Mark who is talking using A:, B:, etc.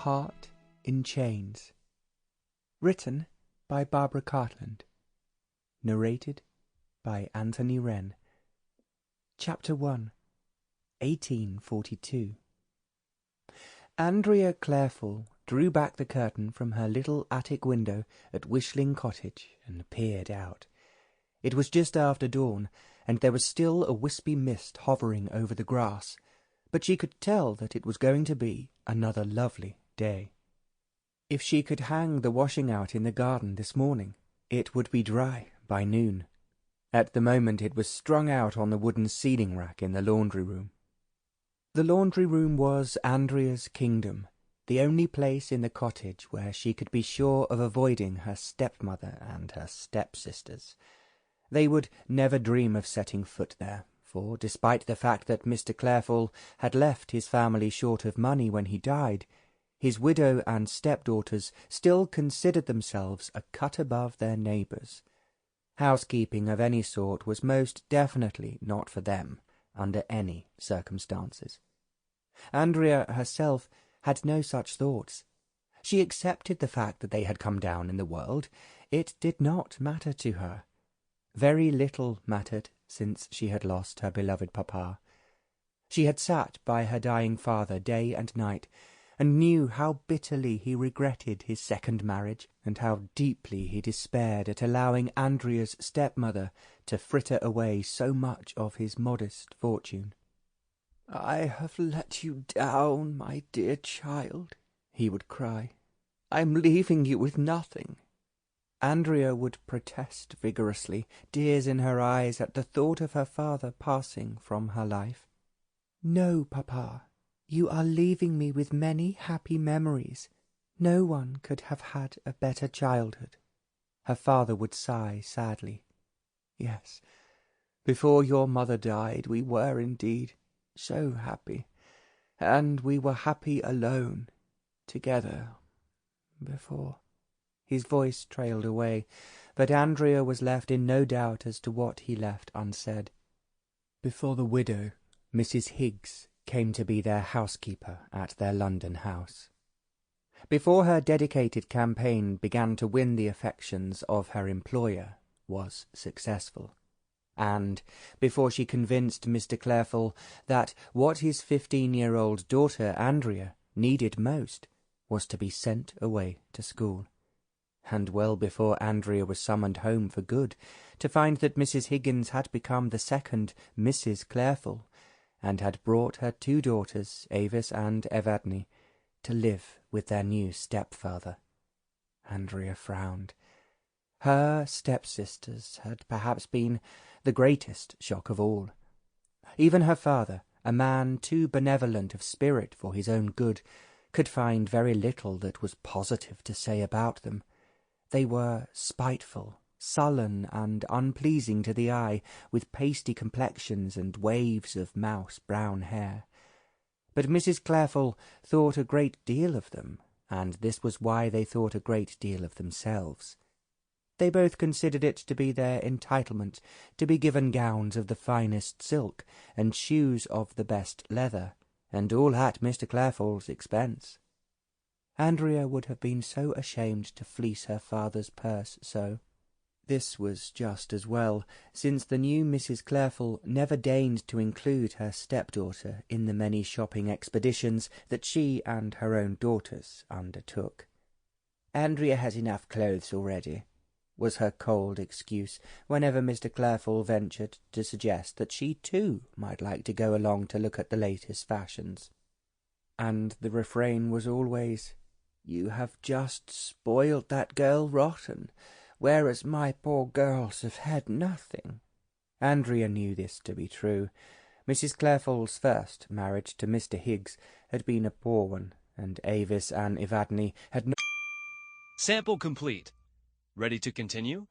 A: Heart in Chains. Written by Barbara Cartland. Narrated by Anthony Wren. Chapter 1. 1842. Andrea Clerefall drew back the curtain from her little attic window at Wishling Cottage and peered out. It was just after dawn, and there was still a wispy mist hovering over the grass, but she could tell that it was going to be another lovely day. If she could hang the washing out in the garden this morning, it would be dry by noon. At the moment it was strung out on the wooden ceiling rack in the laundry room. The laundry room was Andrea's kingdom, the only place in the cottage where she could be sure of avoiding her stepmother and her stepsisters. They would never dream of setting foot there, for despite the fact that Mr. Clerefall had left his family short of money when he died, his widow and stepdaughters still considered themselves a cut above their neighbours. Housekeeping of any sort was most definitely not for them, under any circumstances. Andrea herself had no such thoughts. She accepted the fact that they had come down in the world. It did not matter to her. Very little mattered since she had lost her beloved papa. She had sat by her dying father day and night, and knew how bitterly he regretted his second marriage, and how deeply he despaired at allowing Andrea's stepmother to fritter away so much of his modest fortune. "I have let you down, my dear child," he would cry. "I'm leaving you with nothing." Andrea would protest vigorously, tears in her eyes at the thought of her father passing from her life. "No, papa. You are leaving me with many happy memories. No one could have had a better childhood." Her father would sigh sadly. "Yes, before your mother died we were indeed so happy, and we were happy alone, together, before—" His voice trailed away, but Andrea was left in no doubt as to what he left unsaid. Before the widow, Mrs. Higgs, came to be their housekeeper at their London house. Before her dedicated campaign began to win the affections of her employer was successful, and before she convinced Mr. Clerefall that what his 15-year-old daughter Andrea needed most was to be sent away to school, and well before Andrea was summoned home for good to find that Mrs. Higgins had become the second Mrs. Clerefall, and had brought her two daughters, Avis and Evadne, to live with their new stepfather. Andrea frowned. Her stepsisters had perhaps been the greatest shock of all. Even her father, a man too benevolent of spirit for his own good, could find very little that was positive to say about them. They were spiteful, sullen, and unpleasing to the eye, with pasty complexions and waves of mouse-brown hair. But Mrs. Clerefall thought a great deal of them, and this was why they thought a great deal of themselves. They both considered it to be their entitlement to be given gowns of the finest silk, and shoes of the best leather, and all at Mr. Clerefall's expense. Andrea would have been so ashamed to fleece her father's purse so. This was just as well, since the new Mrs. Clerefall never deigned to include her stepdaughter in the many shopping expeditions that she and her own daughters undertook. "Andrea has enough clothes already," was her cold excuse whenever Mr. Clerefall ventured to suggest that she too might like to go along to look at the latest fashions. And the refrain was always, "You have just spoiled that girl rotten, whereas my poor girls have had nothing." Andrea knew this to be true. Mrs. Clerefall's first marriage to Mr. Higgs had been a poor one, and Avis and Evadne had no—
B: Sample complete. Ready to continue?